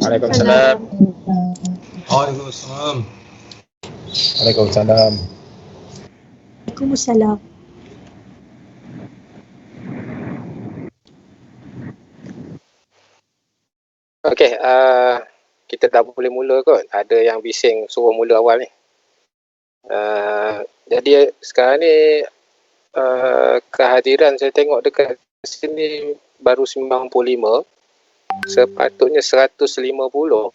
Waalaikumsalam. Waalaikumsalam. Waalaikumsalam. Waalaikumsalam. Okey, kita dah boleh mula kot. Ada yang bising suruh mula awal ni. Jadi sekarang ni kehadiran saya tengok dekat sini baru 95. Sepatutnya 150.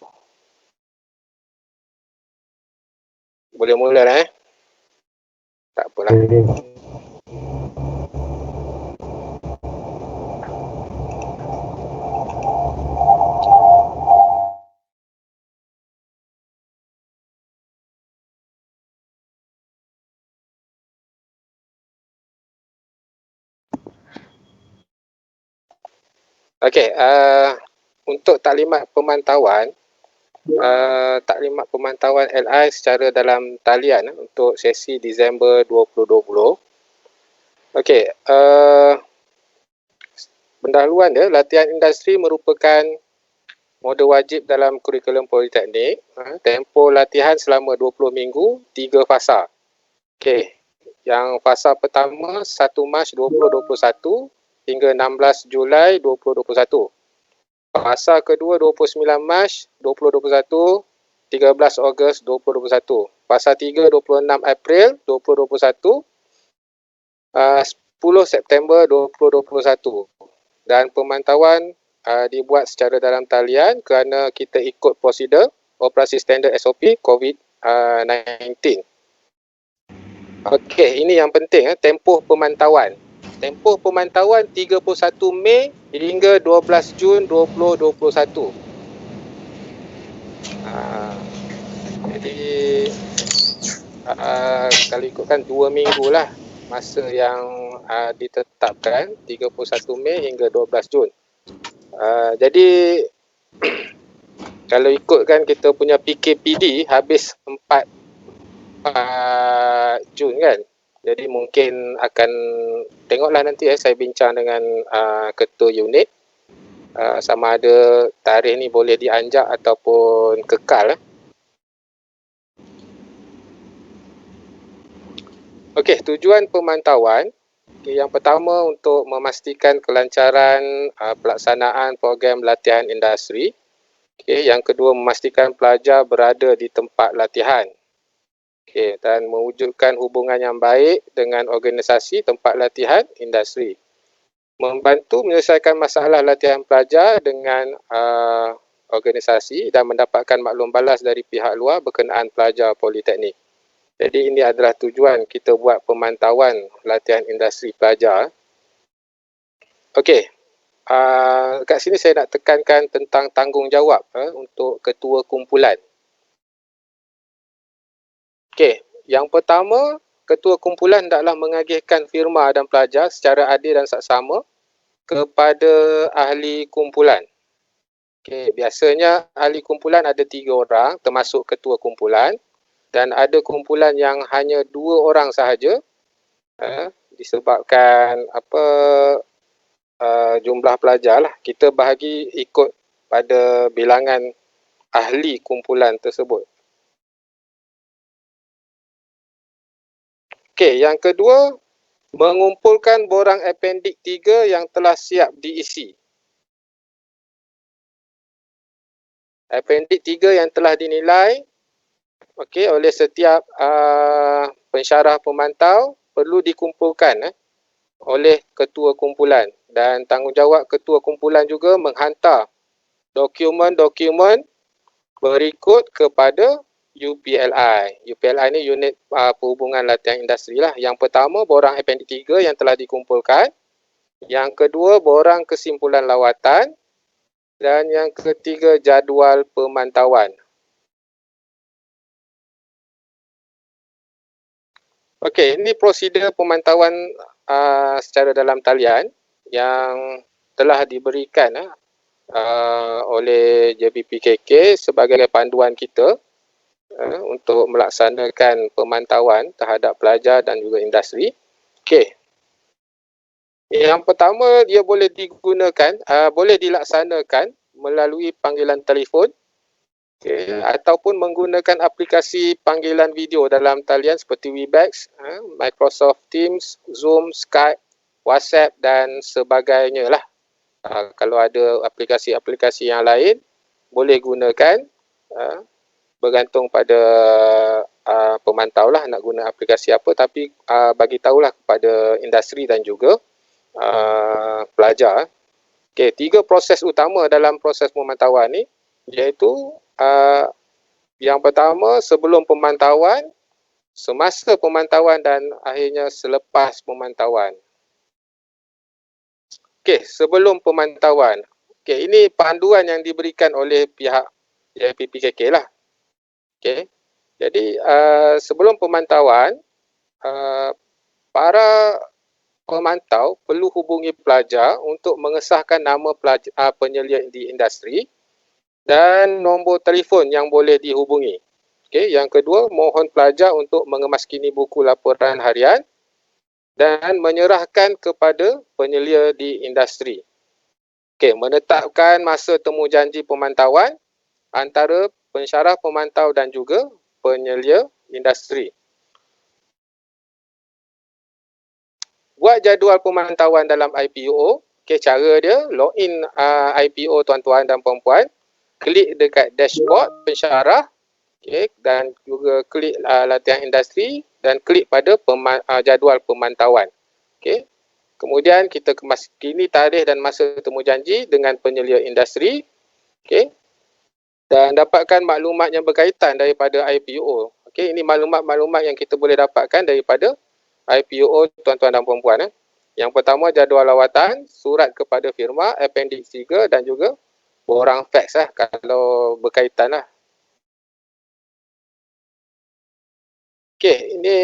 Boleh mula dah Tak apalah. Okey, untuk taklimat pemantauan LI secara dalam talian untuk sesi Disember 2020. Okey, pendahuluan dia, latihan industri merupakan modul wajib dalam kurikulum politeknik. Tempoh latihan selama 20 minggu, 3 fasa. Okey, yang fasa pertama 1 Mac 2021 hingga 16 Julai 2021. Fasa kedua 29 Mac 2021, 13 Ogos 2021. Fasa 3 26 April 2021, 10 September 2021. Dan pemantauan dibuat secara dalam talian kerana kita ikut prosedur operasi standard SOP COVID-19. Okey, ini yang penting, tempoh pemantauan. Tempoh pemantauan 31 Mei hingga 12 Jun 2021. Jadi kalau ikutkan 2 minggu lah masa yang ditetapkan, 31 Mei hingga 12 Jun. Jadi kalau ikutkan kita punya PKPD habis 4 Jun kan. Jadi mungkin akan tengoklah nanti saya bincang dengan ketua unit sama ada tarikh ni boleh dianjak ataupun kekal. Okey, tujuan pemantauan. Yang pertama untuk memastikan kelancaran pelaksanaan program latihan industri. Yang kedua memastikan pelajar berada di tempat latihan. Dan mewujudkan hubungan yang baik dengan organisasi tempat latihan industri. Membantu menyelesaikan masalah latihan pelajar dengan organisasi dan mendapatkan maklum balas dari pihak luar berkenaan pelajar politeknik. Jadi ini adalah tujuan kita buat pemantauan latihan industri pelajar. Okey, kat sini saya nak tekankan tentang tanggungjawab untuk ketua kumpulan. Okey, yang pertama, ketua kumpulan hendaklah mengagihkan firma dan pelajar secara adil dan saksama kepada ahli kumpulan. Okey, biasanya ahli kumpulan ada 3 orang termasuk ketua kumpulan dan ada kumpulan yang hanya 2 orang sahaja disebabkan jumlah pelajar lah. Kita bahagi ikut pada bilangan ahli kumpulan tersebut. Okey, yang kedua, mengumpulkan borang appendix 3 yang telah siap diisi. Appendix 3 yang telah dinilai oleh setiap pensyarah pemantau perlu dikumpulkan oleh ketua kumpulan, dan tanggungjawab ketua kumpulan juga menghantar dokumen-dokumen berikut kepada UPLI. UPLI ni unit perhubungan latihan industri lah. Yang pertama, borang appendix 3 yang telah dikumpulkan. Yang kedua, borang kesimpulan lawatan. Dan yang ketiga, jadual pemantauan. Okey, ini prosedur pemantauan secara dalam talian yang telah diberikan oleh JBPKK sebagai panduan kita untuk melaksanakan pemantauan terhadap pelajar dan juga industri. Okey. Yang pertama, dia boleh digunakan, boleh dilaksanakan melalui panggilan telefon, ataupun menggunakan aplikasi panggilan video dalam talian seperti Webex, Microsoft Teams, Zoom, Skype, WhatsApp dan sebagainya lah. Kalau ada aplikasi-aplikasi yang lain, boleh gunakan, bergantung pada pemantau lah nak guna aplikasi apa, tapi bagi tahulah kepada industri dan juga pelajar. Okey, 3 proses utama dalam proses pemantauan ni, iaitu yang pertama sebelum pemantauan, semasa pemantauan dan akhirnya selepas pemantauan. Okey, sebelum pemantauan. Okey, ini panduan yang diberikan oleh pihak JIPPKK lah. Okey. Jadi sebelum pemantauan, para pemantau perlu hubungi pelajar untuk mengesahkan nama penyelia di industri dan nombor telefon yang boleh dihubungi. Okey, yang kedua, mohon pelajar untuk mengemaskini buku laporan harian dan menyerahkan kepada penyelia di industri. Okey, menetapkan masa temu janji pemantauan antara pensyarah pemantau dan juga penyelia industri. Buat jadual pemantauan dalam IPO. Okey, cara dia login IPO tuan-tuan dan puan-puan, klik dekat dashboard pensyarah, okey, dan juga klik latihan industri dan klik pada jadual pemantauan. Okey. Kemudian kita kemaskini tarikh dan masa temu janji dengan penyelia industri. Okey. Dan dapatkan maklumat yang berkaitan daripada IPO. Okey, ini maklumat-maklumat yang kita boleh dapatkan daripada IPO tuan-tuan dan puan-puan. Yang pertama, jadual lawatan, surat kepada firma, appendix 3 dan juga borang fax kalau berkaitan lah. Okey, ini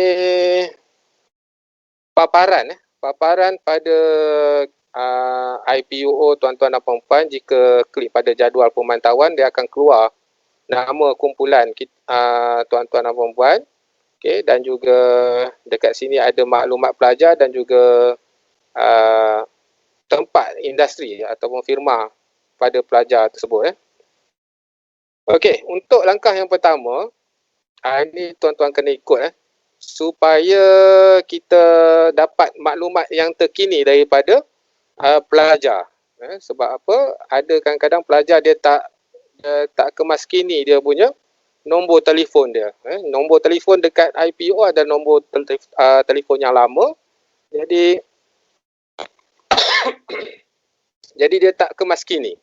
paparan pada IPO tuan-tuan dan puan-puan. Jika klik pada jadual pemantauan, dia akan keluar nama kumpulan tuan-tuan dan puan-puan. Okey, dan juga dekat sini ada maklumat pelajar dan juga tempat industri ataupun firma pada pelajar tersebut. Okey, untuk langkah yang pertama, ini tuan-tuan kena ikut supaya kita dapat maklumat yang terkini daripada pelajar. Sebab apa? Ada kadang-kadang pelajar dia tak kemaskini dia punya nombor telefon dia. Nombor telefon dekat IPO ada nombor telefon yang lama. Jadi dia tak kemaskini.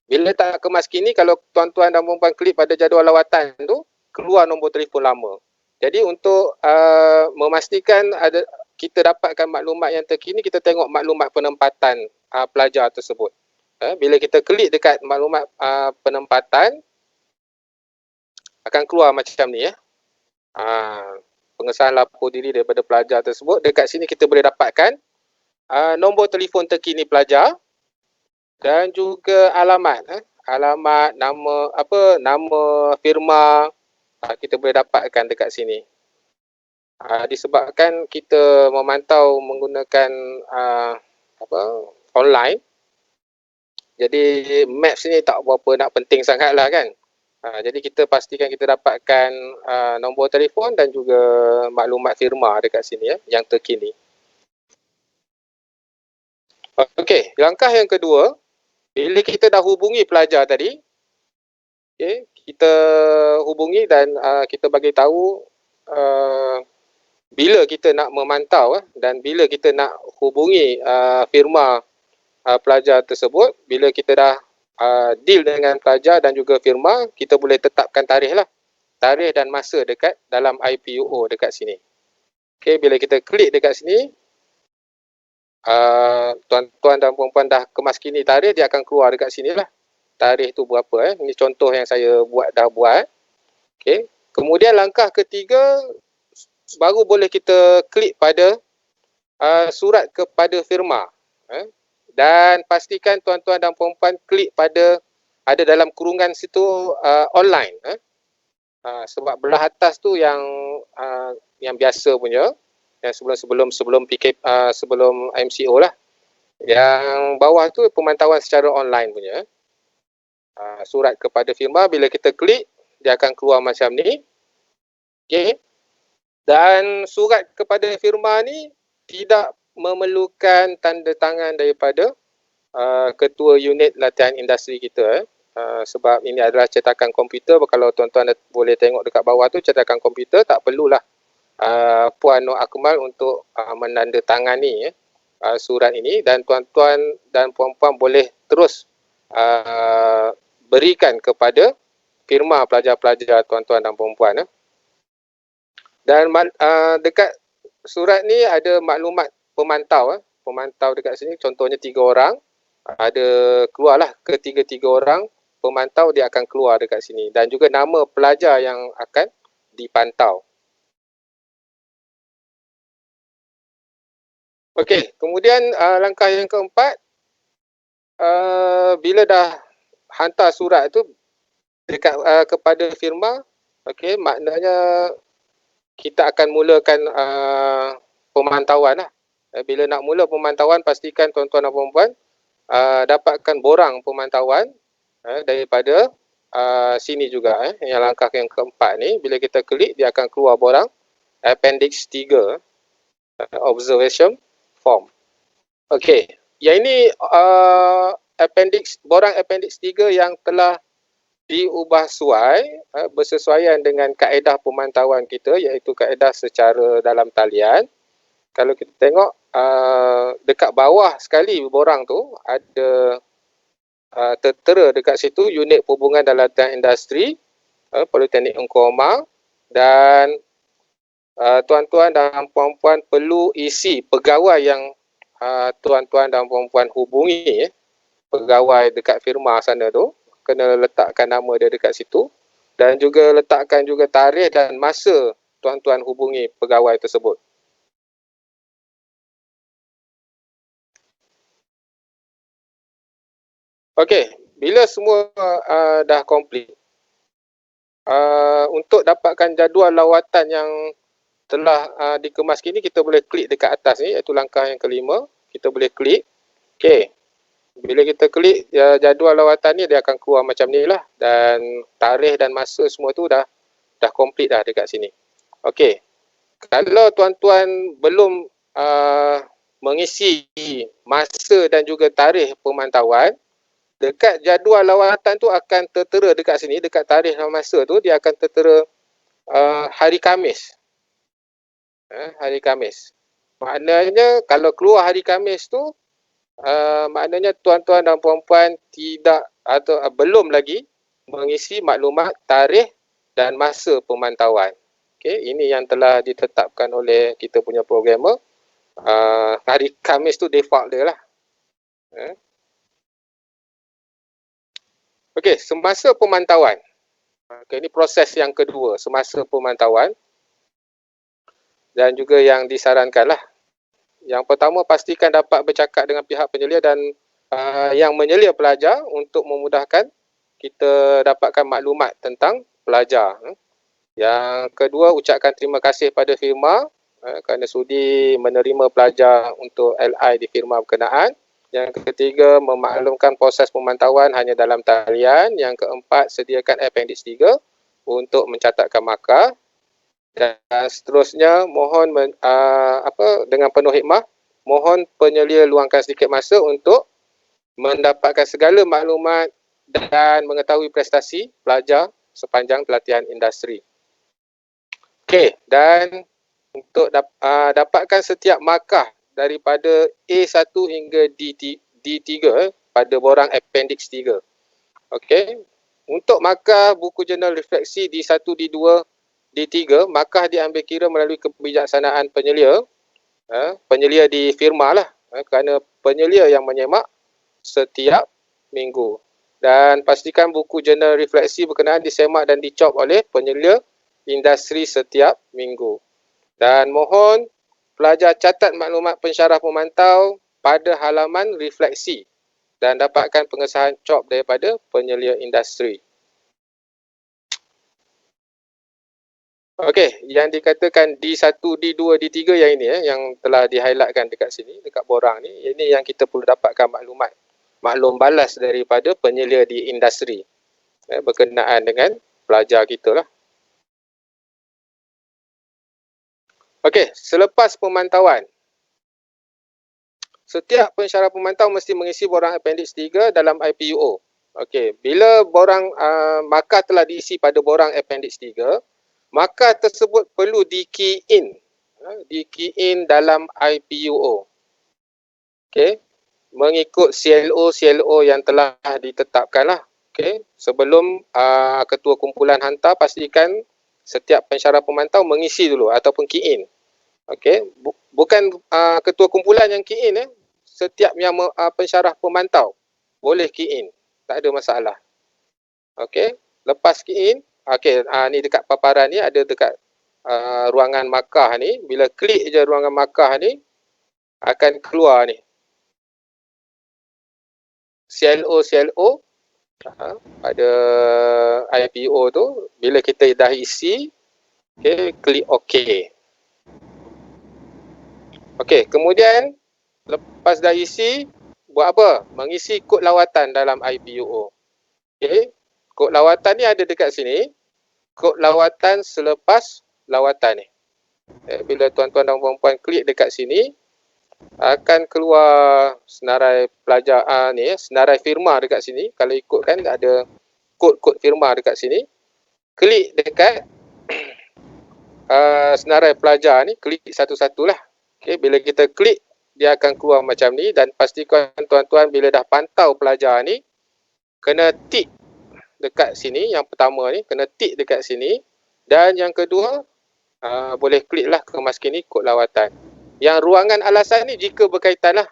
Bila tak kemaskini, kalau tuan-tuan dan puan-puan klik pada jadual lawatan tu, keluar nombor telefon lama. Jadi untuk memastikan kita dapatkan maklumat yang terkini, kita tengok maklumat penempatan pelajar tersebut. Bila kita klik dekat maklumat penempatan, akan keluar macam ni. Pengesahan lapor diri daripada pelajar tersebut. Dekat sini kita boleh dapatkan nombor telefon terkini pelajar dan juga alamat. Alamat, nama firma, kita boleh dapatkan dekat sini. Disebabkan kita memantau menggunakan online, jadi maps ni tak berapa nak penting sangat lah kan. Jadi kita pastikan kita dapatkan nombor telefon dan juga maklumat firma dekat sini yang terkini. Okey, langkah yang kedua, bila kita dah hubungi pelajar tadi, okay, kita hubungi dan kita bagi tahu bila kita nak memantau dan bila kita nak hubungi firma pelajar tersebut. Bila kita dah deal dengan pelajar dan juga firma, kita boleh tetapkan tarikh lah. Tarikh dan masa dekat dalam IPO dekat sini. Okey, bila kita klik dekat sini, tuan-tuan dan puan-puan dah kemaskini tarikh, dia akan keluar dekat sini lah. Tarikh tu berapa. Ini contoh yang saya dah buat. Okey. Kemudian langkah ketiga, baru boleh kita klik pada surat kepada firma. Dan pastikan tuan-tuan dan puan-puan klik pada, ada dalam kurungan situ online. Sebab belah atas tu yang biasa punya, yang sebelum MCO lah. Yang bawah tu pemantauan secara online punya. surat kepada firma. Bila kita klik, dia akan keluar macam ni. Okey. Dan surat kepada firma ni tidak memerlukan tanda tangan daripada ketua unit latihan industri kita. Sebab ini adalah cetakan komputer. Kalau tuan-tuan boleh tengok dekat bawah tu, cetakan komputer, tak perlulah Puan Nur Akmal untuk menandatangani surat ini, dan tuan-tuan dan puan-puan boleh terus berikan kepada firma pelajar-pelajar tuan-tuan dan puan-puan. Dan dekat surat ni ada maklumat pemantau. Pemantau dekat sini contohnya 3 orang. Ada keluarlah ketiga-tiga orang pemantau, dia akan keluar dekat sini. Dan juga nama pelajar yang akan dipantau. Okey, kemudian langkah yang keempat, bila dah hantar surat tu dekat kepada firma, okey, maknanya kita akan mulakan pemantauan lah. Bila nak mula pemantauan, pastikan tuan-tuan dan puan-puan dapatkan borang pemantauan daripada sini juga. Yang langkah yang keempat ni, bila kita klik, dia akan keluar borang appendix 3, observation form. Okey, yang ini borang appendix 3 yang telah diubah suai bersesuaian dengan kaedah pemantauan kita, iaitu kaedah secara dalam talian. Kalau kita tengok dekat bawah sekali borang tu ada tertera dekat situ unit perhubungan dan latihan industri Politeknik Engku Omang, dan tuan-tuan dan puan-puan perlu isi pegawai yang tuan-tuan dan puan-puan hubungi, pegawai dekat firma sana tu, kena letakkan nama dia dekat situ, dan juga letakkan juga tarikh dan masa tuan-tuan hubungi pegawai tersebut. Okey, bila semua dah komplit, untuk dapatkan jadual lawatan yang telah dikemas kini, kita boleh klik dekat atas ni, iaitu langkah yang kelima. Kita boleh klik. Okey. Bila kita klik jadual lawatan ni, dia akan keluar macam ni lah, dan tarikh dan masa semua tu dah komplit dah dekat sini. Okey. Kalau tuan-tuan belum mengisi masa dan juga tarikh pemantauan, dekat jadual lawatan tu akan tertera dekat sini, dekat tarikh dan masa tu dia akan tertera hari Khamis. Hari Khamis. Maknanya kalau keluar hari Khamis tu, maknanya tuan-tuan dan puan-puan tidak atau belum lagi mengisi maklumat tarikh dan masa pemantauan. Okey, ini yang telah ditetapkan oleh kita punya programmer. Hari Khamis tu default dia lah. Okey, semasa pemantauan. Okey, ini proses yang kedua, semasa pemantauan. Dan juga yang disarankan lah. Yang pertama, pastikan dapat bercakap dengan pihak penyelia dan yang menyelia pelajar untuk memudahkan kita dapatkan maklumat tentang pelajar. Yang kedua, ucapkan terima kasih pada firma kerana sudi menerima pelajar untuk LI di firma berkenaan. Yang ketiga, memaklumkan proses pemantauan hanya dalam talian. Yang keempat, sediakan appendix 3 untuk mencatatkan markah. Dan seterusnya, mohon dengan penuh hikmah, mohon penyelia luangkan sedikit masa untuk mendapatkan segala maklumat dan mengetahui prestasi pelajar sepanjang pelatihan industri. Okey, dan untuk dapatkan setiap markah daripada A1 hingga D3 pada borang appendix 3. Okey, untuk markah buku jurnal refleksi D1, D2, D3, markah diambil kira melalui kebijaksanaan penyelia, penyelia di firma lah, kerana penyelia yang menyemak setiap minggu. Dan pastikan buku jurnal refleksi berkenaan disemak dan dicop oleh penyelia industri setiap minggu. Dan mohon pelajar catat maklumat pensyarah pemantau pada halaman refleksi dan dapatkan pengesahan cop daripada penyelia industri. Okey, yang dikatakan D1, D2, D3 yang ini yang telah di-highlightkan dekat sini, dekat borang ni, ini yang kita perlu dapatkan maklumat maklum balas daripada penyelia di industri berkenaan dengan pelajar kita lah. Okey, selepas pemantauan. Setiap pensyarah pemantau mesti mengisi borang Appendix 3 dalam IPUO. Okey, bila borang markah telah diisi pada borang Appendix 3, markah tersebut perlu di-key in dalam IPUO. Okey, mengikut CLO yang telah ditetapkan lah. Okey, sebelum ketua kumpulan hantar, pastikan setiap pensyarah pemantau mengisi dulu ataupun key in. Okey, bukan ketua kumpulan yang key in, setiap yang pensyarah pemantau boleh key in, tak ada masalah. Okey, lepas key in, okey, ni dekat paparan ni ada dekat ruangan markah ni, bila klik je ruangan markah ni akan keluar ni CLO pada IPO tu. Bila kita dah isi, okey, klik OK. Okey, kemudian lepas dah isi, buat apa? Mengisi kod lawatan dalam IPUO. Okey, kod lawatan ni ada dekat sini. Kod lawatan selepas lawatan ni. Bila tuan-tuan dan puan-puan klik dekat sini, akan keluar senarai pelajar senarai firma dekat sini. Kalau ikut kan ada kod-kod firma dekat sini. Klik dekat senarai pelajar ni, klik satu-satulah. Okey, bila kita klik, dia akan keluar macam ni, dan pastikan tuan-tuan bila dah pantau pelajar ni, kena tick dekat sini. Yang pertama ni kena tick dekat sini, dan yang kedua boleh klik lah kemas kini kod lawatan. Yang ruangan alasan ni jika berkaitan lah,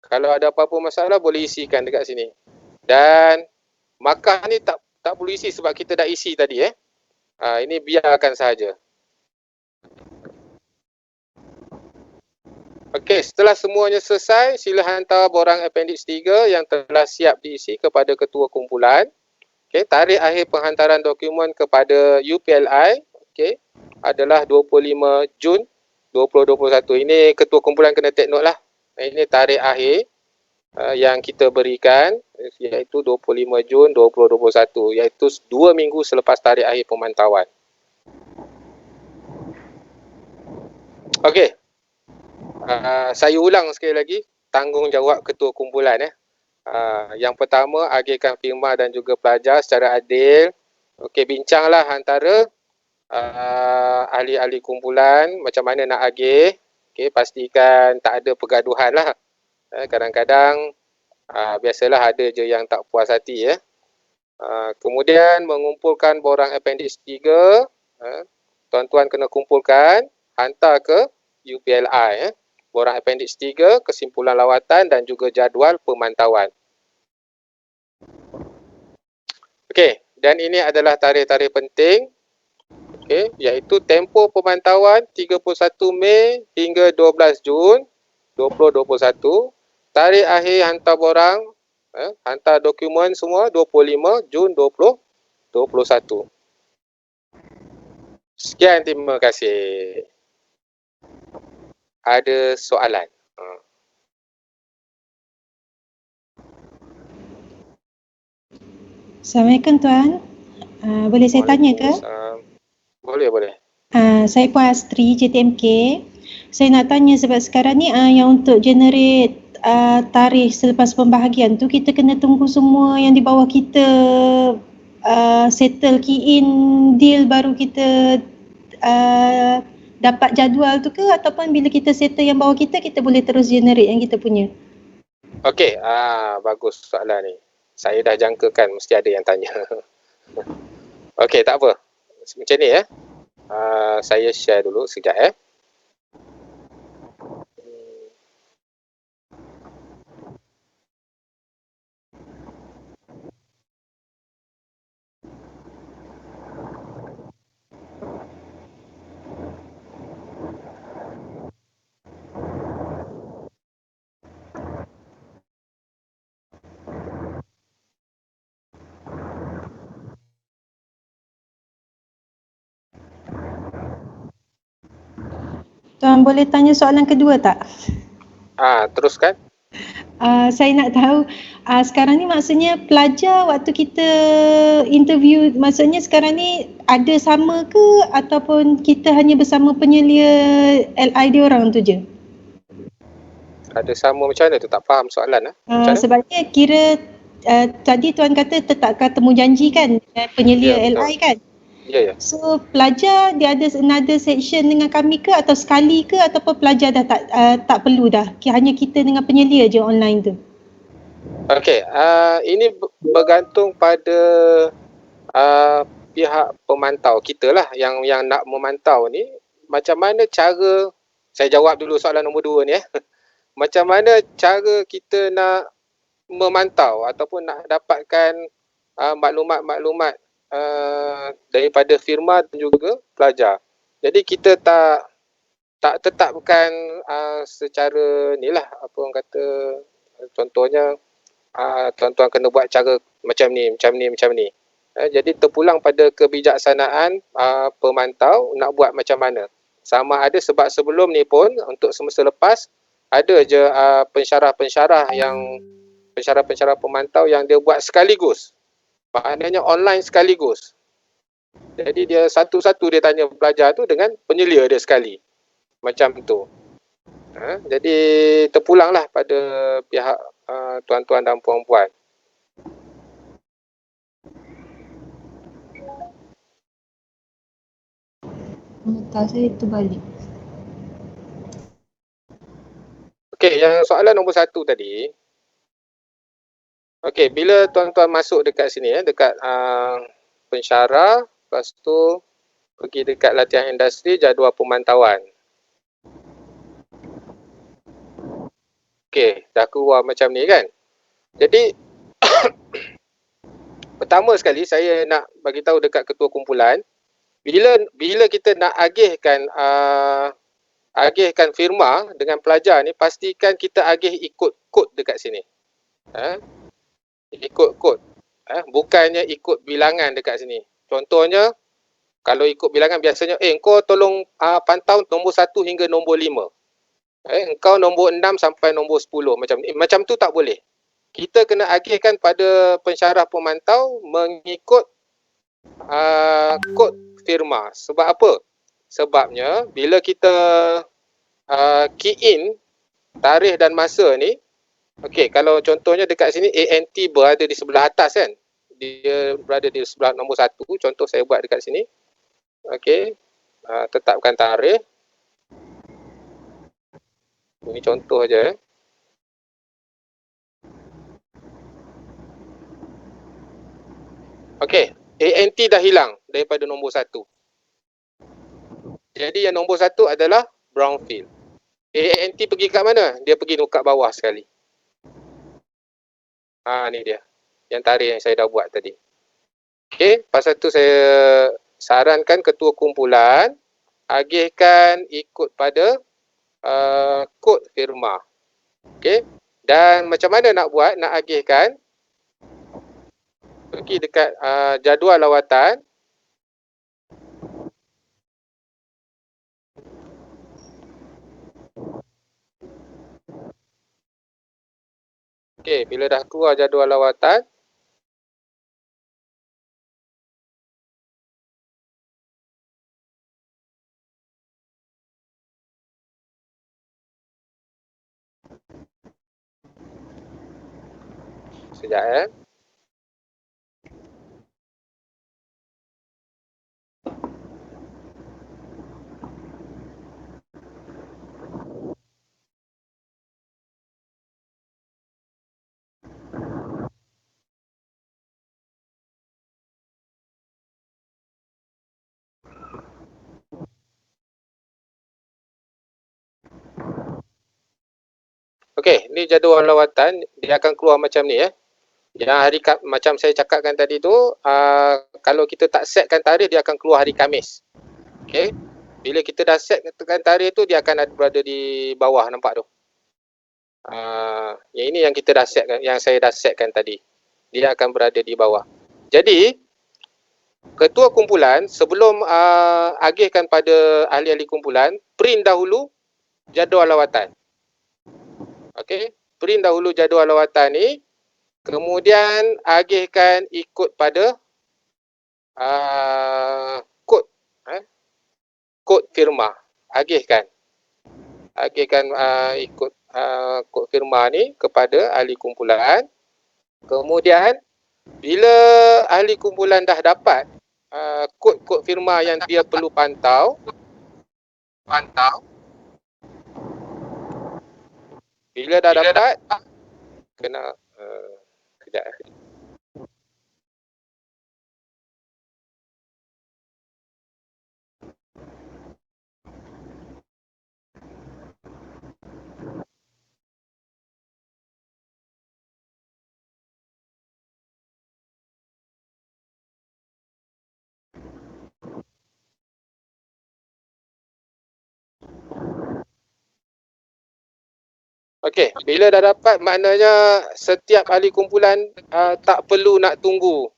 kalau ada apa-apa masalah boleh isikan dekat sini. Dan markah ni tak perlu isi sebab kita dah isi tadi. Ini biarkan sahaja. Okey, setelah semuanya selesai, sila hantar borang Appendix 3 yang telah siap diisi kepada ketua kumpulan. Okey, tarikh akhir penghantaran dokumen kepada UPLI, okey, adalah 25 Jun 2021. Ini ketua kumpulan kena take note lah. Ini tarikh akhir yang kita berikan, iaitu 25 Jun 2021, iaitu 2 minggu selepas tarikh akhir pemantauan. Okey. Saya ulang sekali lagi tanggungjawab ketua kumpulan. Yang pertama, agihkan firma dan juga pelajar secara adil. Okey, bincanglah antara ahli-ahli kumpulan macam mana nak agih. Okey, pastikan tak ada pergaduhan lah. Kadang-kadang biasalah ada je yang tak puas hati. Kemudian mengumpulkan borang Appendix 3. Tuan-tuan kena kumpulkan, hantar ke UPLI. Borang Appendix 3, kesimpulan lawatan dan juga jadual pemantauan. Okey, dan ini adalah tarikh-tarikh penting. Okey, iaitu tempoh pemantauan 31 Mei hingga 12 Jun 2021. Tarikh akhir hantar borang, hantar dokumen semua 25 Jun 2021. Sekian, terima kasih. Ada soalan? Assalamualaikum Tuan. Boleh saya tanya ke? Boleh. Saya Puan Astri, JTMK. Saya nak tanya sebab sekarang ni yang untuk generate tarikh selepas pembahagian tu, kita kena tunggu semua yang di bawah kita settle key in deal baru kita dapat jadual tu ke, ataupun bila kita settle yang bawah kita boleh terus generate yang kita punya? Okey, bagus soalan ni. Saya dah jangkakan mesti ada yang tanya. Okey, tak apa. Macam ni saya share dulu sekejap Tuan boleh tanya soalan kedua tak? Teruskan. Saya nak tahu sekarang ni maksudnya pelajar waktu kita interview, maksudnya sekarang ni ada sama ke ataupun kita hanya bersama penyelia LI dia orang tu je? Ada sama macam mana tu? Tak faham soalan. Macam mana? Sebabnya kira tadi Tuan kata tetapkan temu janji kan dengan penyelia LI kan? Ya. So pelajar dia ada another section dengan kami ke atau sekali ke, ataupun pelajar dah tak perlu dah, hanya kita dengan penyelia je online tu? Okey, ini bergantung pada pihak pemantau kita lah yang nak memantau ni. Macam mana cara, saya jawab dulu soalan nombor 2 ni macam mana cara kita nak memantau ataupun nak dapatkan maklumat-maklumat daripada firma dan juga pelajar. Jadi kita tak tetapkan secara ni lah, apa orang kata, contohnya tuan-tuan kena buat cara macam ni. Jadi terpulang pada kebijaksanaan pemantau nak buat macam mana. Sama ada sebab sebelum ni pun untuk semester lepas ada je pensyarah-pensyarah pemantau yang dia buat sekaligus. Maknanya online sekaligus. Jadi dia satu-satu dia tanya pelajar tu dengan penyelia dia sekali. Macam tu. Jadi terpulanglah pada pihak tuan-tuan dan puan-puan. Tak, saya terbalik. Okey, yang soalan nombor 1 tadi. Okey, bila tuan-tuan masuk dekat sini dekat pensyarah, lepas tu pergi dekat latihan industri, jadual pemantauan. Okey, dah keluar macam ni kan. Jadi pertama sekali saya nak bagi tahu dekat ketua kumpulan, bila kita nak agihkan firma dengan pelajar ni, pastikan kita agih ikut kod dekat sini. Ikut kod. Bukannya ikut bilangan dekat sini. Contohnya, kalau ikut bilangan biasanya, engkau tolong pantau nombor 1 hingga nombor 5. Engkau nombor 6 sampai nombor 10. Macam tu tak boleh. Kita kena agihkan pada pensyarah pemantau mengikut kod firma. Sebab apa? Sebabnya bila kita key in tarikh dan masa ni, okey, kalau contohnya dekat sini ANT berada di sebelah atas kan, dia berada di sebelah nombor 1. Contoh saya buat dekat sini. Okey, tetapkan tarikh. Ini contoh aja. Okey, ANT dah hilang daripada nombor 1. Jadi yang nombor 1 adalah brownfield. ANT pergi kat mana? Dia pergi kat bawah sekali. Ni dia. Yang tarikh yang saya dah buat tadi. Okey, pasal tu saya sarankan ketua kumpulan agihkan ikut pada kod firma. Okey. Dan macam mana nak buat, nak agihkan? Pergi dekat jadual lawatan. Okey, bila dah keluar jadual lawatan, sekejap Okey, ni jadual lawatan, dia akan keluar macam ni Yang hari macam saya cakapkan tadi tu, kalau kita tak setkan tarikh, dia akan keluar hari Khamis. Okey. Bila kita dah setkan tarikh tu, dia akan berada di bawah, nampak tu. Yang ini yang kita dah setkan, yang saya dah setkan tadi. Dia akan berada di bawah. Jadi ketua kumpulan sebelum agihkan pada ahli-ahli kumpulan, print dahulu jadual lawatan. Okey. print dahulu jadual lawatan ni, kemudian agihkan ikut pada kod kod firma. Agihkan ikut kod firma ni kepada ahli kumpulan. Kemudian bila ahli kumpulan dah dapat kod-kod firma yang dia perlu pantau, bila dah dapat, kena kejap. Okey, bila dah dapat, maknanya setiap ahli kumpulan tak perlu nak tunggu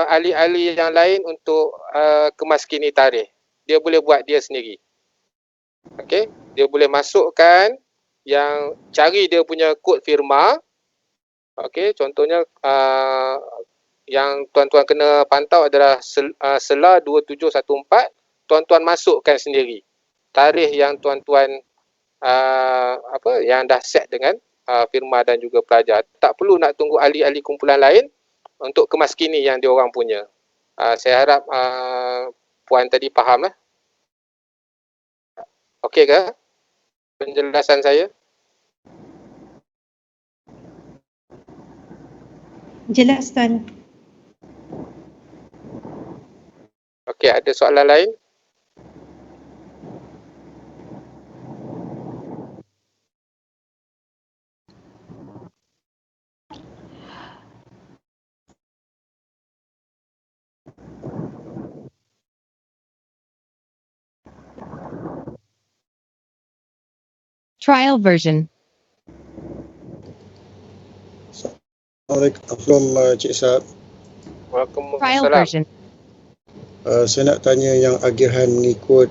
ahli-ahli yang lain untuk kemaskini tarikh. Dia boleh buat dia sendiri. Okey, dia boleh masukkan yang cari dia punya kod firma. Okey, contohnya yang tuan-tuan kena pantau adalah SELA 2714. Tuan-tuan masukkan sendiri tarikh yang tuan-tuan yang dah set dengan firma dan juga pelajar. Tak perlu nak tunggu ahli-ahli kumpulan lain untuk kemaskini yang diorang punya. Saya harap puan tadi faham lah. Okey ke penjelasan saya? Jelas, Tuan. Okey, ada soalan lain? Trial version. Assalamualaikum Cik Sab. Trial Waalaikumsalam. version. Saya nak tanya yang agihan mengikut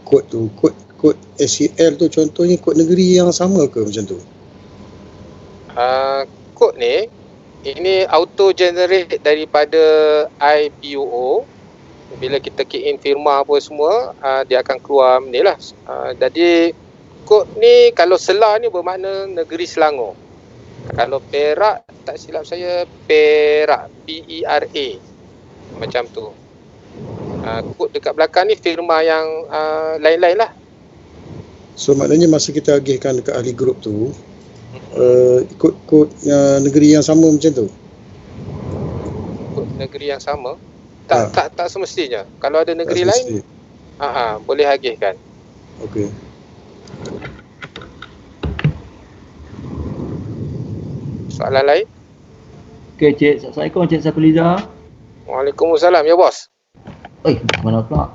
kod tu, kod SEL tu contohnya kod negeri yang sama ke macam tu? Kod ni, ini auto generate daripada IPUO. Bila kita key in firma apa semua, dia akan keluar ni lah. Jadi kod ni kalau SELA ni bermakna negeri Selangor. Kalau Perak, tak silap saya Perak, PERA, macam tu. Kod dekat belakang ni firma yang lain-lain lah. So maknanya masa kita agihkan dekat ahli grup tu, ikut kod negeri yang sama macam tu? Kod negeri yang sama? Tak semestinya. Kalau ada negeri lain, boleh agihkan. Okey. Soalan lain? Okey, Cik. Assalamualaikum, Cik Safiliza. Waalaikumsalam, ya bos. Mana pula?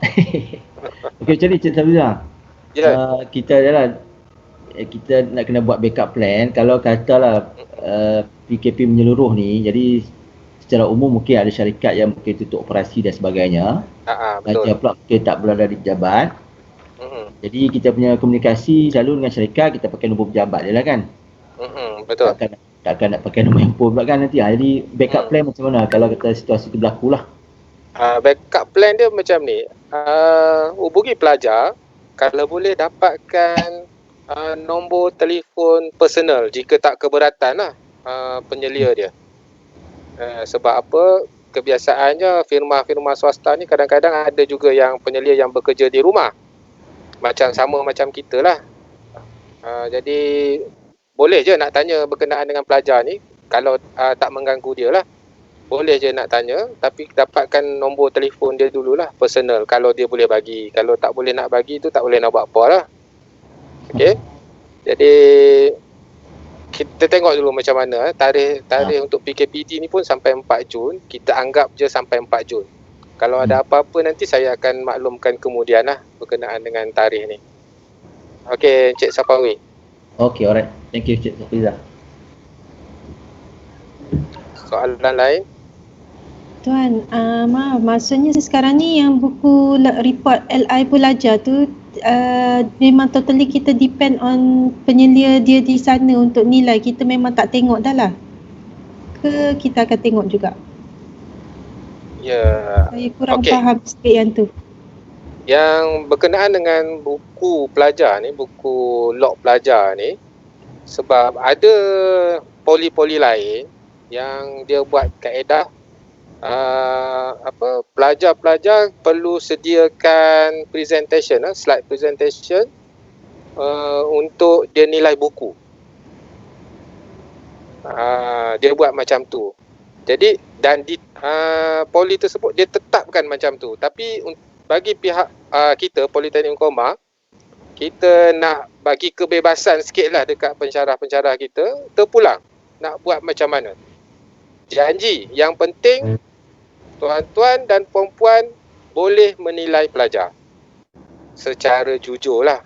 Okey, macam ni Cik Safiliza. Ya. Kita adalah kita nak kena buat backup plan. Kalau katalah PKP menyeluruh ni, jadi secara umum mungkin ada syarikat yang mungkin tutup operasi dan sebagainya. Betul. Dan pula mungkin tak berada di pejabat. Jadi kita punya komunikasi selalu dengan syarikat, kita pakai nombor pejabat dia lah kan. Betul. Takkan nak pakai nombor handphone pula kan nanti. Jadi backup plan macam mana kalau kata situasi tu berlaku lah. Backup plan dia macam ni. Hubungi pelajar, kalau boleh dapatkan nombor telefon personal jika tak keberatan lah penyelia dia. Sebab apa, kebiasaannya firma-firma swasta ni kadang-kadang ada juga yang penyelia yang bekerja di rumah. Sama macam kita lah. Jadi boleh je nak tanya berkenaan dengan pelajar ni. Kalau tak mengganggu dia lah, boleh je nak tanya. Tapi dapatkan nombor telefon dia dululah, personal, kalau dia boleh bagi. Kalau tak boleh nak bagi tu, tak boleh nak buat apa lah. Okay. Jadi kita tengok dulu macam mana. Tarikh untuk PKPD ni pun sampai 4 Jun. Kita anggap je sampai 4 Jun. Kalau ada apa-apa nanti saya akan maklumkan kemudian lah berkenaan dengan tarikh ni. Okey, Encik Safawi. Okey, alright. Thank you Cik Safiliza. Soalan lain? Tuan, maaf, maksudnya sekarang ni yang buku report LI pelajar tu memang totally kita depend on penyelia dia di sana untuk nilai. Kita memang tak tengok dah lah. Ke kita akan tengok juga? Ya. Saya kurang Okey. faham sikit yang tu. Yang berkenaan dengan buku pelajar ni, buku log pelajar ni, sebab ada poli-poli lain yang dia buat kaedah pelajar-pelajar perlu sediakan presentation, slide presentation untuk dia nilai buku. Dia buat macam tu. Jadi dan di poli tersebut dia tetapkan macam tu. Tapi bagi pihak kita Politeknik Koma, kita nak bagi kebebasan sikitlah dekat pensyarah-pensyarah kita, terpulang nak buat macam mana. Janji yang penting tuan-tuan dan puan-puan boleh menilai pelajar secara jujur lah.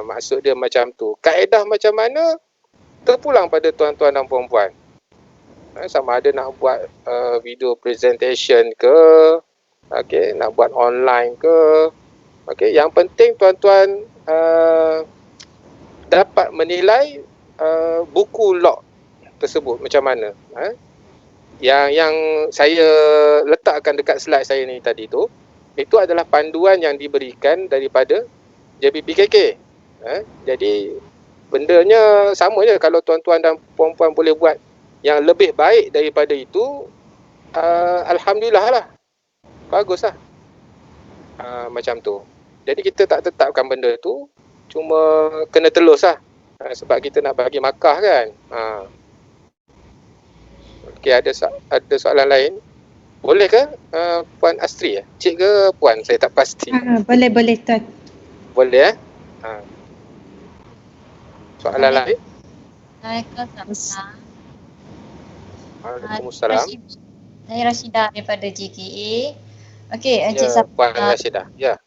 Maksud dia macam tu. Kaedah macam mana terpulang pada tuan-tuan dan puan-puan. Sama ada nak buat video presentation ke, nak buat online ke. Yang penting tuan-tuan dapat menilai buku log tersebut macam mana. Yang saya letakkan dekat slide saya ni tadi tu, itu adalah panduan yang diberikan daripada JPPKK. Jadi bendanya sama je. Kalau tuan-tuan dan puan-puan boleh buat yang lebih baik daripada itu, alhamdulillah lah, bagus lah. Macam tu. Jadi kita tak tetapkan benda tu, cuma kena telus lah. Sebab kita nak bagi markah kan. Okey, ada soalan lain? Boleh ke Puan Astri? Cik ke Puan? Saya tak pasti. Boleh Tuan. Boleh soalan lain? Waalaikumsalam. Saya Rashidah daripada JKA. Okey, Encik Puan Rashidah. Ya.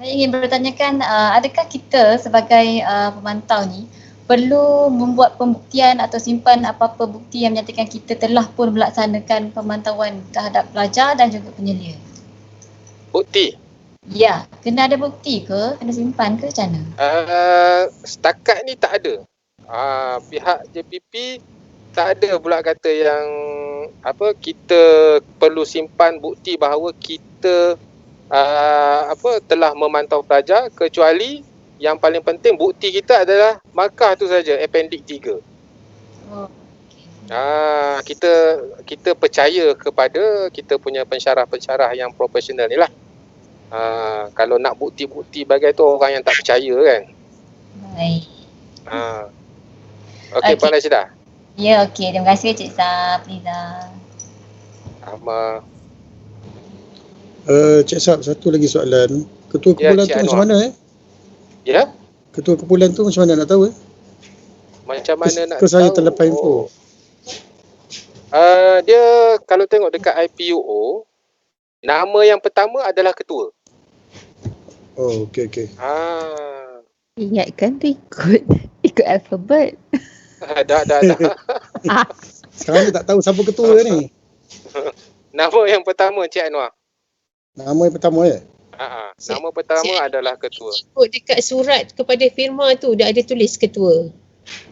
Saya ingin bertanyakan, adakah kita sebagai pemantau ni perlu membuat pembuktian atau simpan apa-apa bukti yang menyatakan kita telah pun melaksanakan pemantauan terhadap pelajar dan juga penyelia? Bukti? Ya, kena ada bukti ke? Kena simpan ke macam mana? Setakat ni tak ada. Pihak JPP tak ada pula kata yang kita perlu simpan bukti bahawa kita telah memantau pelajar, kecuali yang paling penting bukti kita adalah markah tu saja, appendix 3. Kita percaya kepada kita punya pensyarah-pensyarah yang profesional ni lah. Kalau nak bukti-bukti bagai tu orang yang tak percaya kan. Baik. Okey, Puan Rashidah. Ya, okey. Terima kasih Cik Safriza. Sama. Cik Sab, satu lagi soalan. Ketua kumpulan tu macam mana Ya? Ketua kumpulan tu macam mana nak tahu Macam mana nak tahu? Saya tahu? terlepas info. Dia kalau tengok dekat IPUO, nama yang pertama adalah ketua. Oh, okey. Ingatkan tu ikut alfabet. Dah. Sekarang ni tak tahu siapa ketua ni. Nama yang pertama Cik Anwar. Nama yang pertama Nama pertama adalah ketua. Ikut dekat surat kepada firma tu dah ada tulis ketua.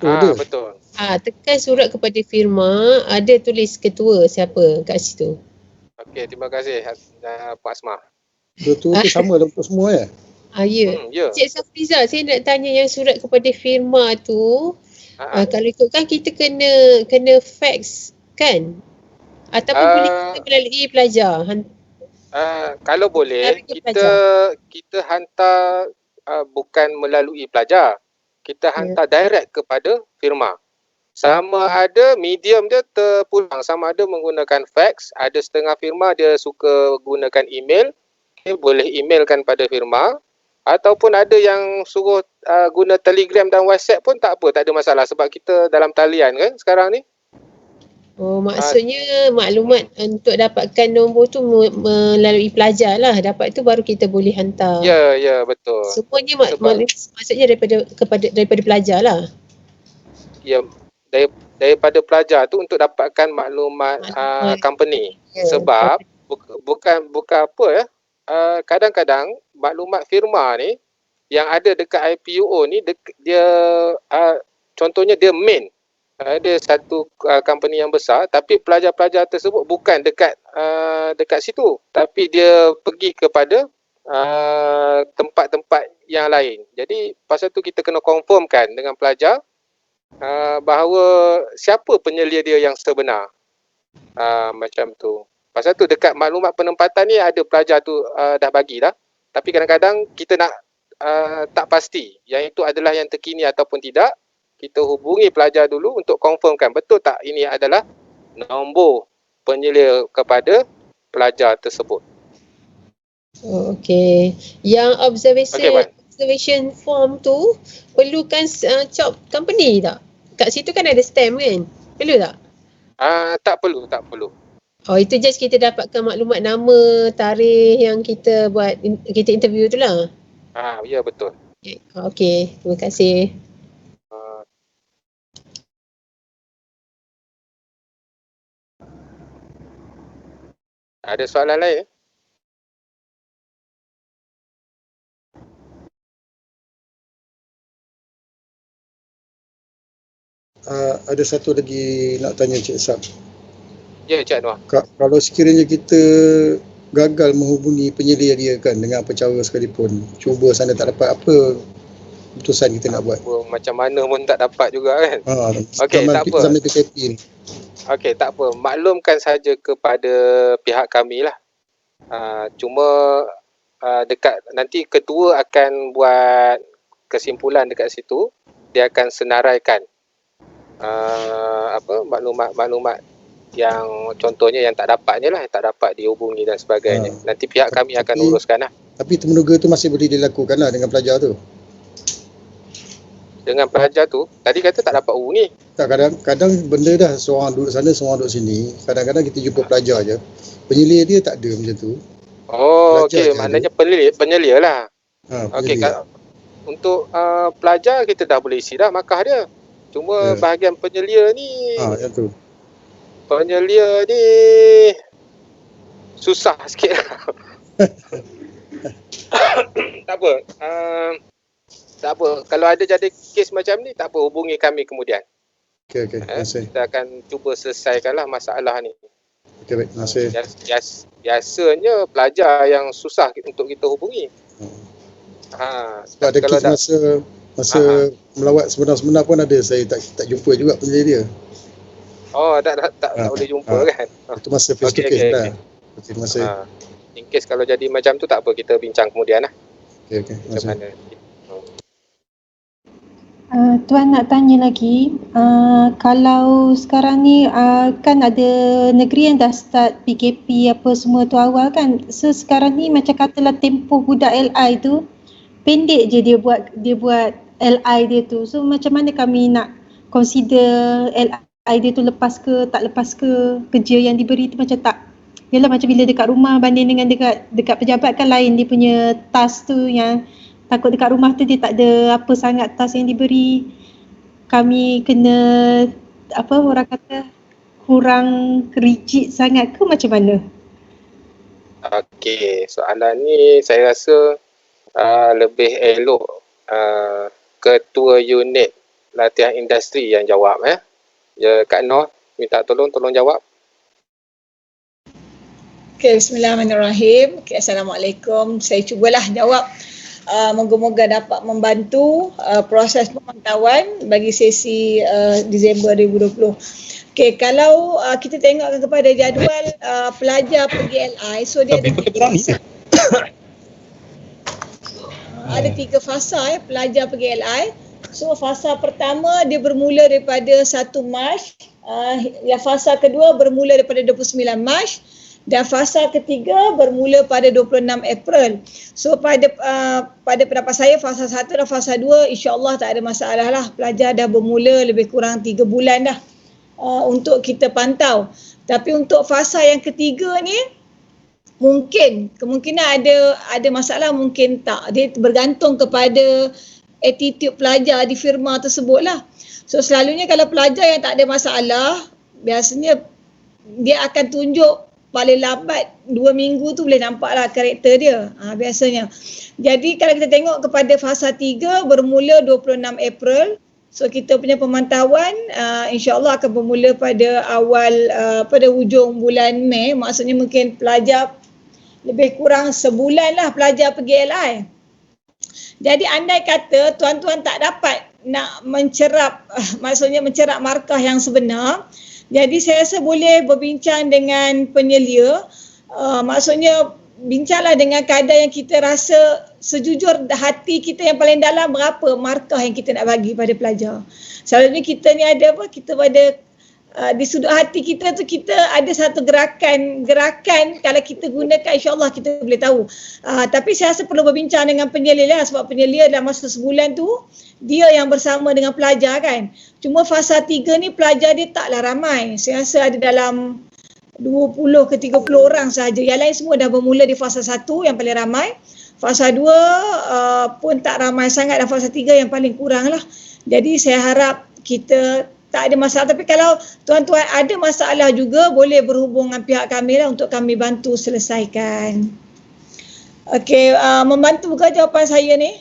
Betul. Tekan surat kepada firma, ada tulis ketua siapa kat situ. Okey, terima kasih Pak Asmah. Ketua tu sama untuk semua Ya. Ya. Cik Safriza, saya nak tanya yang surat kepada firma tu, kalau ikutkan kita kena fax kan? Ataupun boleh kita melalui pelajar? Kalau boleh, kita hantar bukan melalui pelajar. Kita hantar direct kepada firma. Sama ada medium dia terpulang, sama ada menggunakan fax, ada setengah firma dia suka gunakan email, boleh emailkan pada firma, ataupun ada yang suruh guna Telegram dan WhatsApp pun tak apa, tak ada masalah sebab kita dalam talian kan sekarang ni. Oh, maksudnya maklumat untuk dapatkan nombor tu melalui pelajar lah. Dapat tu baru kita boleh hantar. Ya, betul. Semuanya maksudnya daripada pelajar lah. Ya, daripada pelajar tu untuk dapatkan maklumat company. Sebab bukan apa ya. Kadang-kadang maklumat firma ni yang ada dekat IPUO ni dia contohnya dia main. Ada satu company yang besar tapi pelajar-pelajar tersebut bukan dekat situ tapi dia pergi kepada tempat-tempat yang lain. Jadi pasal tu kita kena confirmkan dengan pelajar bahawa siapa penyelia dia yang sebenar. Macam tu. Pasal tu dekat maklumat penempatan ni ada pelajar tu dah bagi dah. Tapi kadang-kadang kita nak tak pasti yang itu adalah yang terkini ataupun tidak. Kita hubungi pelajar dulu untuk confirmkan betul tak ini adalah nombor penyelia kepada pelajar tersebut. Okey. Yang observation form tu perlukan COP company tak? Kat situ kan ada stamp kan? Perlu tak? Tak perlu. Oh, itu just kita dapatkan maklumat nama, tarikh yang kita interview tu lah. Ya betul. Okey, terima kasih. Ada soalan lain? Ada satu lagi nak tanya Cik Sab. Ya, Cik Anwar. Kalau sekiranya kita gagal menghubungi penyelia dia kan dengan apa cara sekalipun, cuba sana tak dapat, apa keputusan kita nak buat? Macam mana pun tak dapat juga kan? Okey, tak apa. Zaman PKP ni. Okey, tak apa. Maklumkan saja kepada pihak kami lah. Cuma dekat nanti ketua akan buat kesimpulan dekat situ. Dia akan senaraikan maklumat yang contohnya yang tak dapatnya lah, yang tak dapat dihubungi dan sebagainya. Nanti pihak kami akan uruskan lah. Tapi temuduga tu masih boleh dilakukan lah dengan pelajar tu. Dengan pelajar tu, tadi kata tak dapat hubungi. Tak, kadang benda dah seorang duduk sana, seorang duduk sini. Kadang-kadang kita jumpa pelajar je. Penyelia dia tak ada macam tu. Okey, maknanya penyelia lah. Okey, untuk pelajar kita dah boleh isi dah markah dia. Cuma bahagian penyelia ni yang tu. Penyelia ni susah sikit lah. Tak apa. Tak apa. Kalau ada jadi kes macam ni, tak apa, hubungi kami kemudian. Okey, terima kasih. Kita akan cuba selesaikanlah masalah ni. Okey, baik, terima kasih. Biasanya pelajar yang susah untuk kita hubungi. Sebab ada kes masa melawat sebenar-sebenar pun ada, saya tak jumpa juga penyelia dia. Tak boleh jumpa kan. Itu masa face to face dah. Okey, terima kasih. In case kalau jadi macam tu tak apa, kita bincang kemudian lah. Okey, terima kasih. Tuan nak tanya lagi, kalau sekarang ni kan ada negeri yang dah start PKP apa semua tu awal kan. So sekarang ni macam katalah tempoh budak LI tu pendek je dia buat LI dia tu. So macam mana kami nak consider LI dia tu lepas ke tak lepas ke, kerja yang diberi tu macam tak. Yalah macam bila dekat rumah banding dengan dekat pejabat kan lain dia punya task tu, yang takut dekat rumah tu dia tak ada apa sangat task yang diberi. Kami kena orang kata kurang rigid sangat ke macam mana? Okey, soalan ni saya rasa lebih elok ketua unit latihan industri yang jawab Kak Noh, minta tolong jawab. Okay, bismillahirrahmanirrahim. Okay, Assalamualaikum. Saya cubalah jawab. Moga-moga dapat membantu proses pemantauan bagi sesi Disember 2020. Okay, kalau kita tengok kepada jadual pelajar pergi LI, so dia ada 3 fasa pelajar pergi LI. So fasa pertama dia bermula daripada 1 Mac, yang fasa kedua bermula daripada 29 Mac. Dan fasa ketiga bermula pada 26 April. So pada pendapat saya fasa 1 dan fasa 2 insya-Allah tak ada masalah lah. Pelajar dah bermula lebih kurang 3 bulan dah untuk kita pantau. Tapi untuk fasa yang ketiga ni kemungkinan ada masalah, mungkin tak. Dia bergantung kepada attitude pelajar di firma tersebut lah. So selalunya kalau pelajar yang tak ada masalah, biasanya dia akan tunjuk paling lambat 2 minggu tu boleh nampaklah karakter dia biasanya. Jadi kalau kita tengok kepada fasa 3 bermula 26 April. So kita punya pemantauan insya-Allah akan bermula pada pada hujung bulan Mei. Maksudnya mungkin pelajar lebih kurang sebulan lah pelajar pergi LI. Jadi andai kata tuan-tuan tak dapat nak mencerap mencerap markah yang sebenar, jadi saya rasa boleh berbincang dengan penyelia. Maksudnya bincanglah dengan kadar yang kita rasa sejujur hati kita yang paling dalam berapa markah yang kita nak bagi pada pelajar. Selalunya kita ni ada kita pada di sudut hati kita tu kita ada satu gerakan kalau kita gunakan insya-Allah kita boleh tahu. Tapi saya rasa perlu berbincang dengan penyelia lah, sebab penyelia dalam masa sebulan tu dia yang bersama dengan pelajar kan. Cuma fasa 3 ni pelajar dia taklah ramai. Saya rasa ada dalam 20 ke 30 orang saja. Yang lain semua dah bermula di fasa 1 yang paling ramai. Fasa 2 pun tak ramai sangat dan fasa 3 yang paling kurang lah. Jadi saya harap kita tak ada masalah. Tapi kalau tuan-tuan ada masalah juga boleh berhubung dengan pihak kami lah untuk kami bantu selesaikan. Okey, membantu ke jawapan saya ni?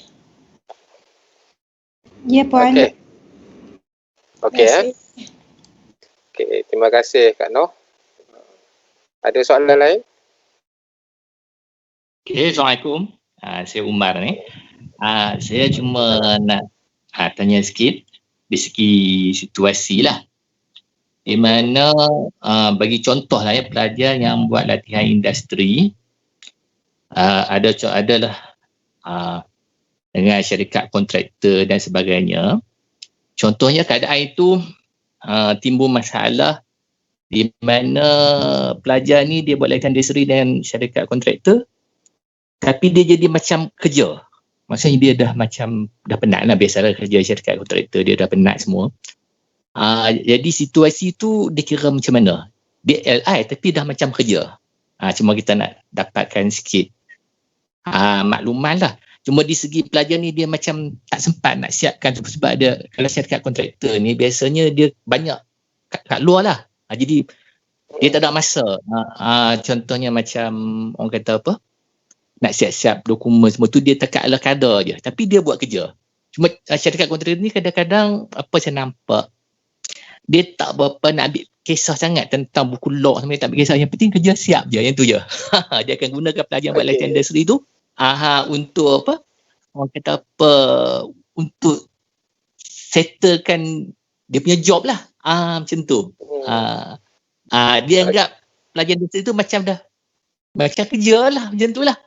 Ya Puan. Okey. Okey, terima kasih Kak Noh. Ada soalan lain? Okay, Assalamualaikum. Saya Umar ni. Saya cuma nak tanya sikit di segi situasi lah. Di mana bagi contoh lah pelajar yang buat latihan industri adalah dengan syarikat kontraktor dan sebagainya. Contohnya keadaan itu timbul masalah di mana pelajar ni dia buat latihan industri dengan syarikat kontraktor tapi dia jadi macam kerja. Maksudnya dia dah penat lah, biasalah kerja syarikat kontraktor dia dah penat semua. Jadi situasi tu dikira macam mana? Dia LI tapi dah macam kerja. Cuma kita nak dapatkan sikit makluman lah. Cuma di segi pelajar ni dia macam tak sempat nak siapkan sebab dia kalau syarikat kontraktor ni biasanya dia banyak kat luar lah. Jadi dia tak ada masa. Contohnya macam orang kata apa? Nak siap-siap dokumen semua tu dia tekat ala kadar je. Tapi dia buat kerja. Cuma syarikat kontraktor ni kadang-kadang apa saya nampak dia tak berapa nak ambil kisah sangat tentang buku law semua, tak ambil kisah. Yang penting kerja siap je, yang tu je. Dia akan gunakan pelajar buat latihan industri tu untuk apa? Orang kata apa? Untuk settlekan dia punya job lah. Macam tu. Dia anggap pelajar industri tu macam kerja lah, macam tu lah.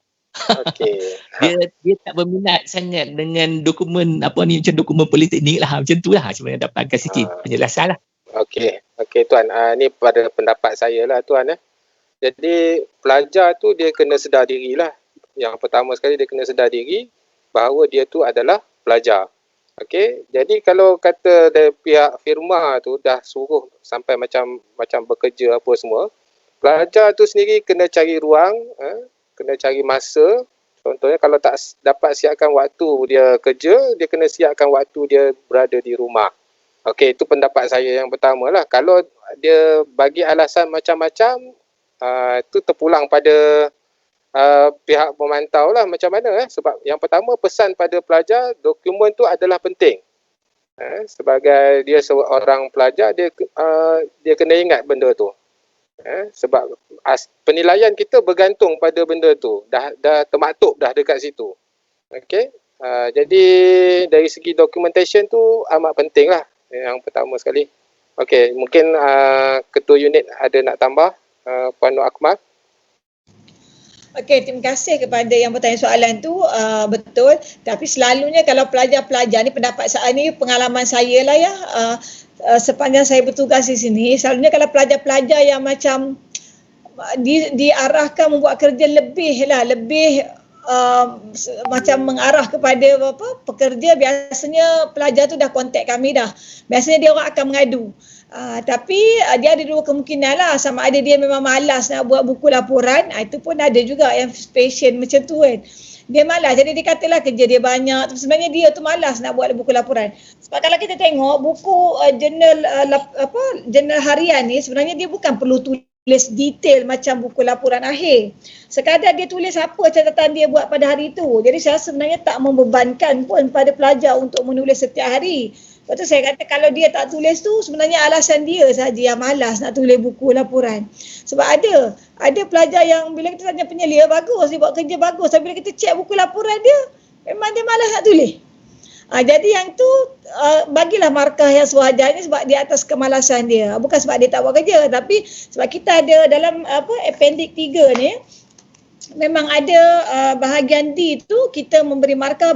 Dia tak berminat sangat dengan dokumen macam dokumen politeknik lah, macam tu lah. Cuma dapatkan sikit penjelasan lah. Okey tuan, ni pada pendapat saya lah tuan. Jadi pelajar tu dia kena sedar diri lah. Yang pertama sekali dia kena sedar diri bahawa dia tu adalah pelajar. Okey, jadi kalau kata dari pihak firma tu dah suruh sampai macam bekerja apa semua, pelajar tu sendiri kena cari ruang, kena cari masa. Contohnya kalau tak dapat siapkan waktu dia kerja, dia kena siapkan waktu dia berada di rumah. Okey, itu pendapat saya yang pertama lah. Kalau dia bagi alasan macam-macam, itu terpulang pada pihak pemantau lah macam mana. Sebab yang pertama pesan pada pelajar, dokumen tu adalah penting. Sebagai dia seorang pelajar, dia kena ingat benda tu. Sebab penilaian kita bergantung pada benda tu. Dah termaktub dah dekat situ. Okey. Jadi dari segi documentation tu amat penting lah. Yang pertama sekali. Okey, mungkin ketua unit ada nak tambah, Puan Nur Akmal. Okey, terima kasih kepada yang bertanya soalan tu. Betul, tapi selalunya kalau pelajar-pelajar ni, pendapat saya ni, pengalaman saya lah ya, sepanjang saya bertugas di sini, selalunya kalau pelajar-pelajar yang macam diarahkan membuat kerja lebih macam mengarah kepada pekerja, biasanya pelajar tu dah kontak kami dah. Biasanya dia orang akan mengadu. Tapi dia ada dua kemungkinan lah, sama ada dia memang malas nak buat buku laporan, itu pun ada juga yang passion macam tu kan. Dia malas, jadi dia katalah kerja dia banyak, sebenarnya dia tu malas nak buat buku laporan. Sebab kalau kita tengok buku jurnal harian ni sebenarnya dia bukan perlu tulis detail macam buku laporan akhir. Sekadar dia tulis apa catatan dia buat pada hari itu. Jadi saya sebenarnya tak membebankan pun pada pelajar untuk menulis setiap hari. Lepas tu saya kata kalau dia tak tulis tu sebenarnya alasan dia saja yang malas nak tulis buku laporan. Sebab ada pelajar yang bila kita tanya penyelia bagus, dia buat kerja bagus, tapi bila kita cek buku laporan dia, memang dia malas nak tulis. Jadi yang tu bagilah markah yang sewajarnya sebab di atas kemalasan dia. Bukan sebab dia tak buat kerja, tapi sebab kita ada dalam appendix 3 ni, memang ada bahagian D tu kita memberi markah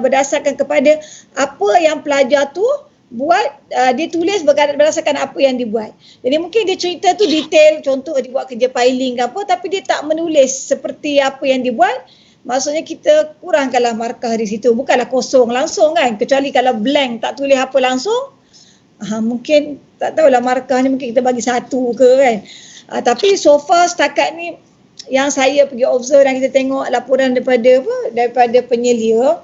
berdasarkan kepada apa yang pelajar tu buat, dia tulis berdasarkan apa yang dibuat. Jadi mungkin dia cerita tu detail, contoh dia buat kerja filing ke apa, tapi dia tak menulis seperti apa yang dibuat. Maksudnya kita kurangkanlah markah di situ, bukanlah kosong langsung kan, kecuali kalau blank tak tulis apa langsung, mungkin tak tahulah markah ni mungkin kita bagi 1 ke kan. Tapi so far setakat ni yang saya pergi observe dan kita tengok laporan daripada penyelia,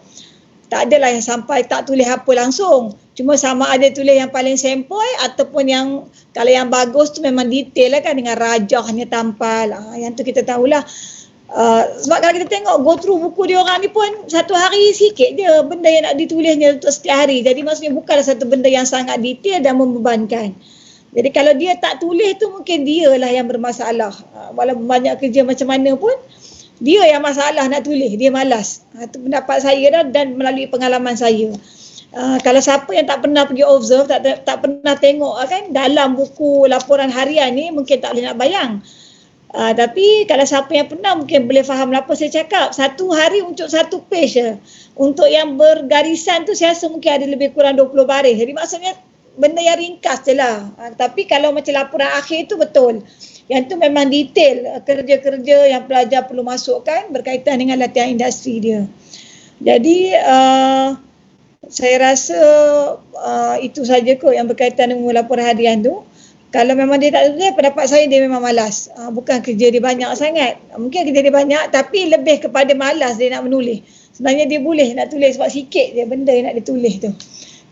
tak adalah yang sampai tak tulis apa langsung. Cuma sama ada tulis yang paling sempoi ataupun yang kalau yang bagus tu memang detail lah kan, dengan rajahnya tampal. Yang tu kita tahulah. Sebab kalau kita tengok go through buku dia orang ni pun satu hari sikit je benda yang nak ditulisnya untuk setiap hari. Jadi maksudnya bukanlah satu benda yang sangat detail dan membebankan. Jadi kalau dia tak tulis tu mungkin dia lah yang bermasalah. Walaupun banyak kerja macam mana pun, dia yang masalah nak tulis, dia malas. Itu pendapat saya dah dan melalui pengalaman saya. Kalau siapa yang tak pernah pergi observe, tak pernah tengok kan dalam buku laporan harian ni, mungkin tak boleh nak bayang. Tapi kalau siapa yang pernah mungkin boleh faham apa saya cakap. Satu hari untuk 1 page je. Untuk yang bergarisan tu saya rasa mungkin ada lebih kurang 20 baris. Jadi maksudnya benda yang ringkas je lah. Tapi kalau macam laporan akhir tu betul. Yang tu memang detail kerja-kerja yang pelajar perlu masukkan berkaitan dengan latihan industri dia. Jadi saya rasa itu saja kot yang berkaitan dengan laporan harian tu. Kalau memang dia tak tulis, pendapat saya dia memang malas. Bukan kerja dia banyak sangat. Mungkin kerja dia banyak tapi lebih kepada malas dia nak menulis. Sebenarnya dia boleh nak tulis sebab sikit je benda yang nak ditulis tu.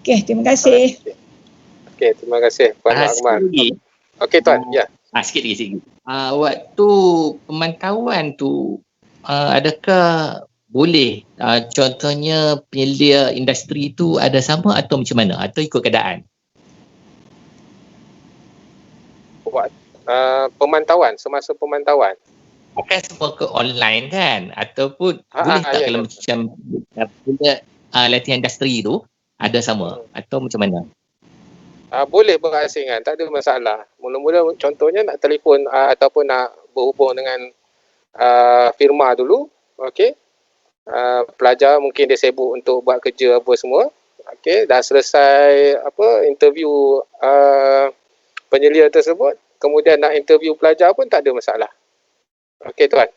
Okey, terima kasih. Okey, terima kasih Puan Akmal. Okey Tuan, ya. Sikit lagi. Waktu pemantauan tu, adakah boleh contohnya penyelia industri tu ada sama atau macam mana? Atau ikut keadaan? Pemantauan, semasa pemantauan. Bukan semua ke online kan? Ataupun boleh tak kalau macam latihan industri tu ada sama atau macam mana? Boleh berasingan, tak ada masalah. Mula-mula contohnya nak telefon ataupun nak berhubung dengan firma dulu. Okey. Pelajar mungkin dia sibuk untuk buat kerja apa semua. Okey, dah selesai interview penyelia tersebut. Kemudian nak interview pelajar pun tak ada masalah. Okey Tuan.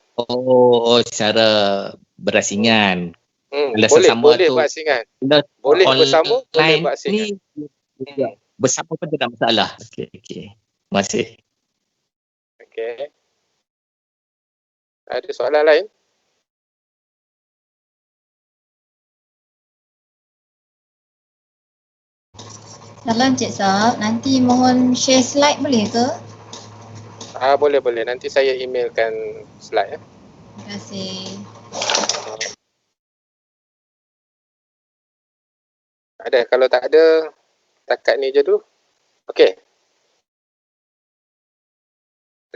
Secara berasingan. Boleh berasingan. Boleh bersama, boleh berasingan. Bersama pun tak ada masalah. Okey. Terima kasih. Okey. Ada soalan lain? Salam Cik Sab, nanti mohon share slide boleh ke? Boleh. Nanti saya emailkan slide. Terima kasih. Ada, kalau tak ada, takat ni je dulu. Okey.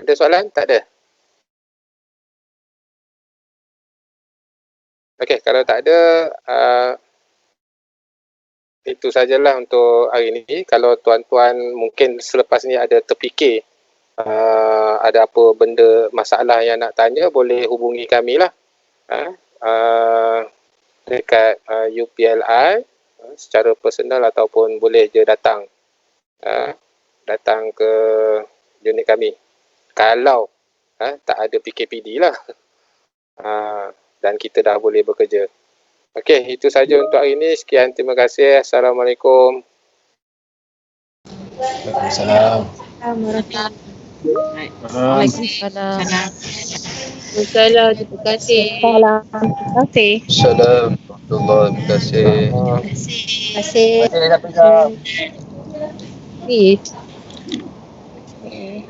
Ada soalan? Tak ada? Okey, kalau tak ada, itu sajalah untuk hari ini. Kalau tuan-tuan mungkin selepas ni ada terfikir ada apa benda masalah yang nak tanya, boleh hubungi kami lah dekat UPLI secara personal ataupun boleh je datang ke unit kami kalau tak ada PKPD lah dan kita dah boleh bekerja. Okey, itu saja untuk hari ini. Sekian, terima kasih. Assalamualaikum. Waalaikumsalam. Waalaikumsalam. Salam, terima kasih. Terima kasih. Assalamualaikum warahmatullahi wabarakatuh. Terima kasih. Ni. Okay.